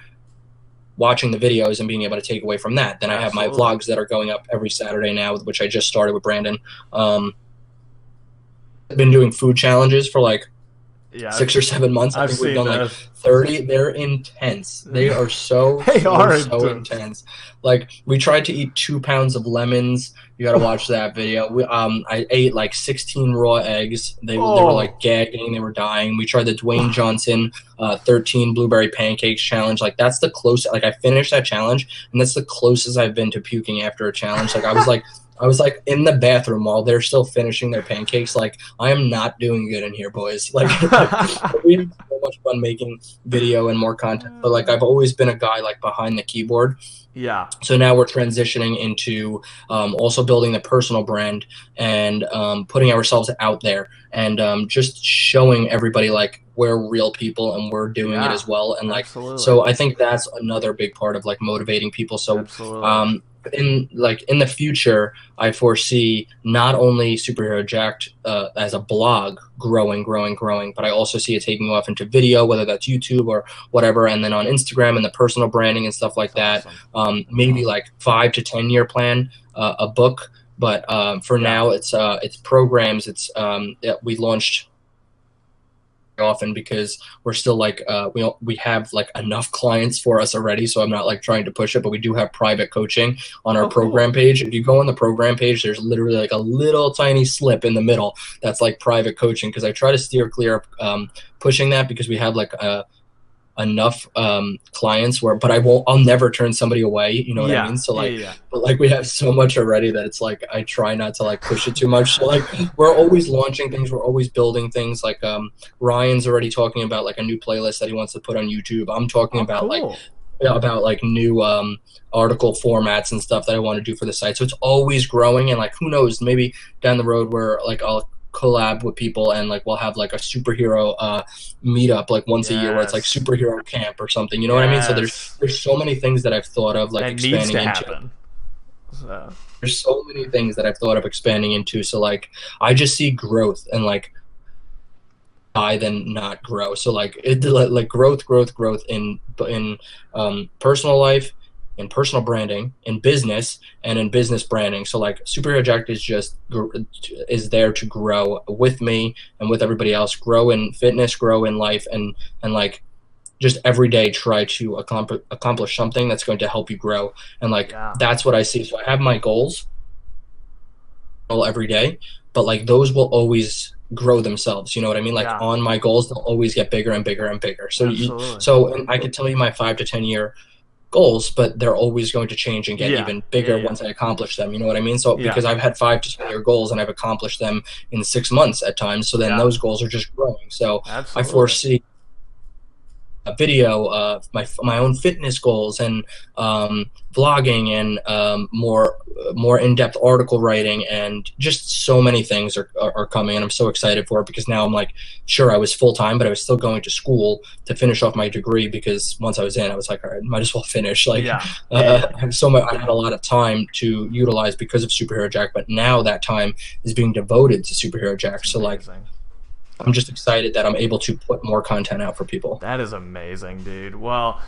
watching the videos and being able to take away from that. Then I have my Absolutely. vlogs that are going up every Saturday now, which I just started with Brandon. I've been doing food challenges for like Yeah, 6 or 7 months. I I've think we've seen done like those. 30. They're intense. They are They they're are so intense. intense. Like we tried to eat 2 pounds of lemons. You got to watch that video. I ate like 16 raw eggs. They were like Oh, gagging. They were dying. We tried the Dwayne Johnson 13 blueberry pancakes challenge. Like that's the closest. Like I finished that challenge, and that's the closest I've been to puking after a challenge. Like I was like in the bathroom while they're still finishing their pancakes. Like I am not doing good in here, boys. Like we have so much fun making video and more content. But like I've always been a guy like behind the keyboard. yeah, So now we're transitioning into also building the personal brand and putting ourselves out there and just showing everybody like we're real people and we're doing it yeah, as well. And like absolutely, so I think that's another big part of like motivating people. So absolutely. um, in the future, I foresee not only Superhero Jacked as a blog growing, but I also see it taking off into video, whether that's YouTube or whatever, and then on Instagram and the personal branding and stuff like That's that. awesome. That's Maybe awesome. like 5 to 10 year plan, a book. But for Yeah. now, it's programs. We launched often because we're still like we have like enough clients for us already, so I'm not like trying to push it, but we do have private coaching on our Oh, program cool. page. If you go on the program page, there's literally like a little tiny slip in the middle that's like private coaching because I try to steer clear of pushing that because we have like enough clients where but I'll never turn somebody away, you know what I Yeah, mean? So yeah, like yeah. but like we have so much already that it's like I try not to like push it too much. So like we're always launching things, we're always building things. Like Ryan's already talking about like a new playlist that he wants to put on YouTube. I'm talking Oh, cool. about like new article formats and stuff that I want to do for the site. So it's always growing and like who knows, maybe down the road where like I'll collab with people and like we'll have like a superhero meetup like once a year where it's like Yes, superhero camp or something. You know what I mean? So yes. there's so many things that I've thought of like That needs expanding to into. happen. So, There's so many things that I've thought of expanding into. So like I just see growth and like die than not grow. So like like growth in personal life, in personal branding, in business, and in business branding. So like Superhero Jack is there to grow with me and with everybody else. Grow in fitness, grow in life, and like just every day try to accomplish something that's going to help you grow. And like yeah, that's what I see. So I have my goals every day, but like those will always grow themselves. You know what I mean? Like yeah, on my goals, they'll always get bigger and bigger and bigger. absolutely. And I could tell you my 5 to 10 year goals, but they're always going to change and get Yeah, even yeah, bigger yeah, once I accomplish them. You know what I mean? So yeah, because I've had 5 to 10 year goals and I've accomplished them in 6 months at times, so then yeah, those goals are just growing. So I absolutely. foresee a video of my own fitness goals and vlogging and more in-depth article writing and just so many things are coming and I'm so excited for it because now I'm like sure I was full-time but I was still going to school to finish off my degree because once I was in I was like all right might as well finish like Yeah, yeah, yeah. I have so much I had a lot of time to utilize because of Superhero Jack but now that time is being devoted to Superhero Jack That's so like amazing. I'm just excited that I'm able to put more content out for people. That is amazing, dude. Well,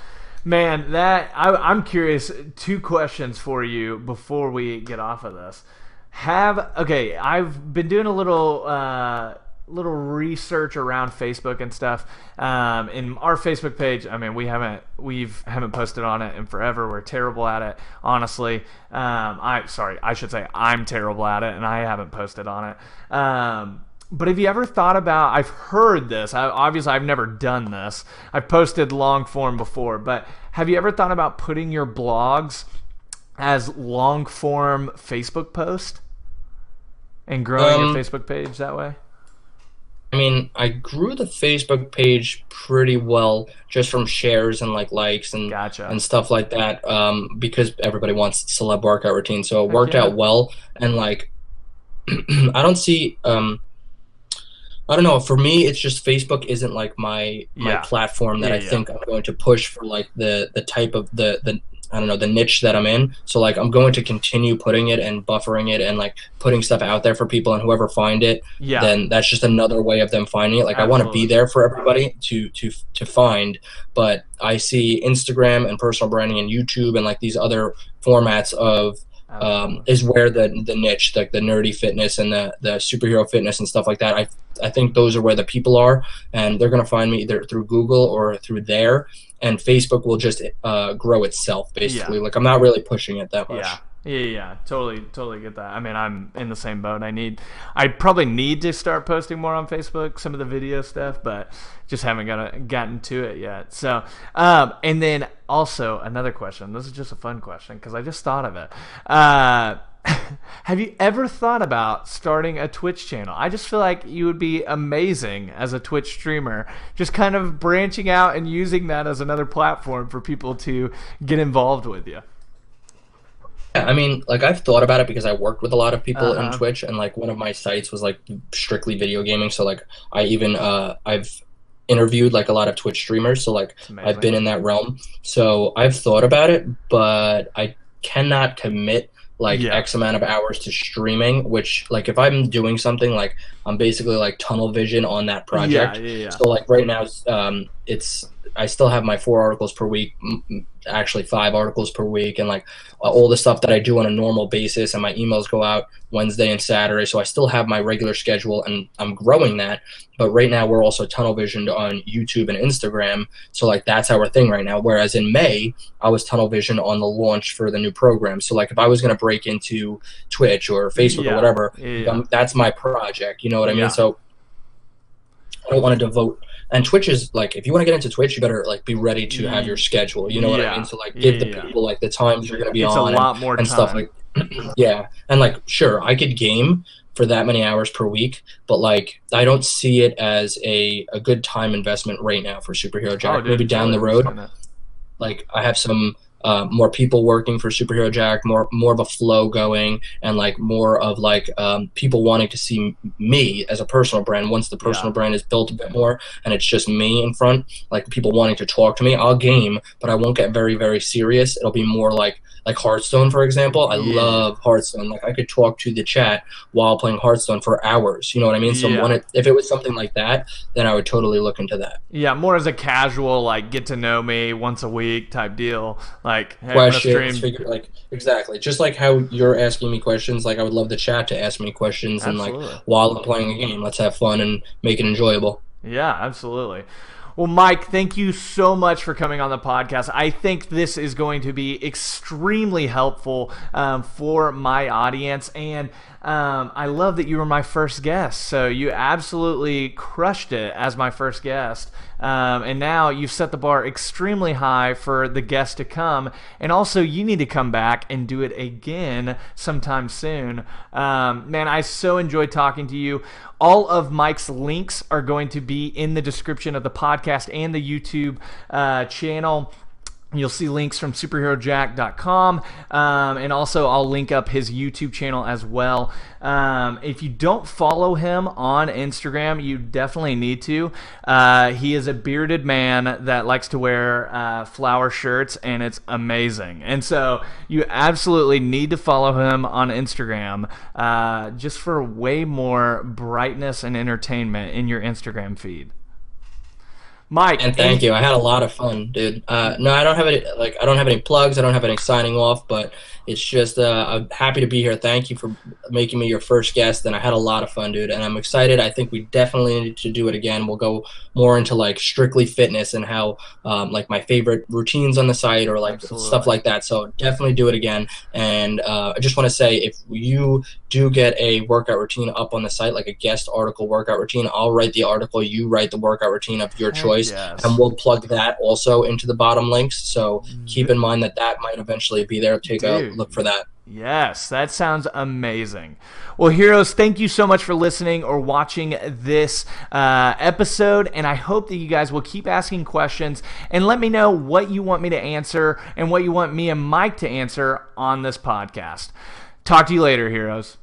man, I'm curious. Two questions for you before we get off of this. I've been doing a little little research around Facebook and stuff. In our Facebook page, I mean, we haven't posted on it in forever. We're terrible at it, honestly. I should say I'm terrible at it, and I haven't posted on it. But have you ever thought about, I've heard this, obviously I've never done this, I've posted long form before, but have you ever thought about putting your blogs as long form Facebook post and growing your Facebook page that way? I mean, I grew the Facebook page pretty well just from shares and like likes and Gotcha. and stuff like that, because everybody wants celeb workout routine. So it Heck worked yeah. out well, and like I don't see I don't know. For me, it's just Facebook isn't like my Yeah. platform that Yeah, I yeah. think I'm going to push for like the type of the I don't know, the niche that I'm in. So like I'm going to continue putting it and buffering it and like putting stuff out there for people, and whoever find it, Yeah. then that's just another way of them finding it. Like I want to be Absolutely. there for everybody to find, but I see Instagram and personal branding and YouTube and like these other formats of Absolutely. is where the niche, like the nerdy fitness and the superhero fitness and stuff like that. I think those are where the people are, and they're gonna find me either through Google or through there. And Facebook will just grow itself, basically. Yeah. Like I'm not really pushing it that much. Yeah. Totally get that. I mean, I'm in the same boat. I probably need to start posting more on Facebook, some of the video stuff, but just haven't gotten to it yet. So, and then also another question. This is just a fun question because I just thought of it. Have you ever thought about starting a Twitch channel? I just feel like you would be amazing as a Twitch streamer, just kind of branching out and using that as another platform for people to get involved with you. Yeah, I mean, like I've thought about it because I worked with a lot of people in Uh-huh. Twitch, and like one of my sites was like strictly video gaming. So like I even I've interviewed like a lot of Twitch streamers. So like It's I've been amazing. in that realm. So I've thought about it, but I cannot commit like Yeah. X amount of hours to streaming, which like if I'm doing something, like I'm basically like tunnel vision on that project. Yeah. So like right now, it's I still have my 4 articles per week, actually 5 articles per week, and like all the stuff that I do on a normal basis, and my emails go out Wednesday and Saturday. So I still have my regular schedule, and I'm growing that. But right now we're also tunnel visioned on YouTube and Instagram. So like that's our thing right now. Whereas in May, I was tunnel visioned on the launch for the new program. So like if I was gonna break into Twitch or Facebook or Yeah. whatever, Yeah. that's my project. You know what I Yeah. mean? So I don't want to devote. And Twitch is like, if you want to get into Twitch, you better like be ready to have your schedule. You know what I Yeah. mean? So like, give the Yeah. people like the times you're gonna be It's a on lot more and stuff time. like. Yeah, and like, sure, I could game for that many hours per week, but like, I don't see it as a good time investment right now for Superhero Jack. Oh, dude, Maybe down the totally road, understand that. like I have some more people working for Superhero Jack, more of a flow going, and like more of like people wanting to see me as a personal brand. Once the personal Yeah. brand is built a bit more and it's just me in front, like people wanting to talk to me, I'll game, but I won't get very very serious. It'll be more like Hearthstone, for example. I Yeah. love Hearthstone. Like I could talk to the chat while playing Hearthstone for hours. You know what I mean? So Yeah. if it was something like that, then I would totally look into that. Yeah, more as a casual, like get to know me once a week type deal. Like, hey, I'm gonna Questions, stream. figure like exactly, just like how you're asking me questions. Like I would love the chat to ask me questions, and like Absolutely. while I'm playing a game, let's have fun and make it enjoyable. Yeah, absolutely. Well, Mike, thank you so much for coming on the podcast. I think this is going to be extremely helpful for my audience. And I love that you were my first guest. So you absolutely crushed it as my first guest. And now you've set the bar extremely high for the guests to come. And also, you need to come back and do it again sometime soon. Man, I so enjoyed talking to you. All of Mike's links are going to be in the description of the podcast and the YouTube channel. You'll see links from superherojack.com, and also I'll link up his YouTube channel as well. If you don't follow him on Instagram, you definitely need to. He is a bearded man that likes to wear flower shirts, and it's amazing. And so you absolutely need to follow him on Instagram just for way more brightness and entertainment in your Instagram feed. Mike, And thank you. I had a lot of fun, dude. No, I don't have any I don't have any plugs. I don't have any signing off, but it's just I'm happy to be here. Thank you for making me your first guest, and I had a lot of fun, dude. And I'm excited. I think we definitely need to do it again. We'll go more into like strictly fitness and how like my favorite routines on the site or like Absolutely. stuff like that. So definitely do it again. And I just want to say, if you do get a workout routine up on the site, like a guest article workout routine, I'll write the article. You write the workout routine of your Heck choice, yes. and we'll plug that also into the bottom links. So keep in mind that that might eventually be there. Take a look for that. Yes, that sounds amazing. Well, heroes, thank you so much for listening or watching this episode, and I hope that you guys will keep asking questions and let me know what you want me to answer and what you want me and Mike to answer on this podcast. Talk to you later, heroes.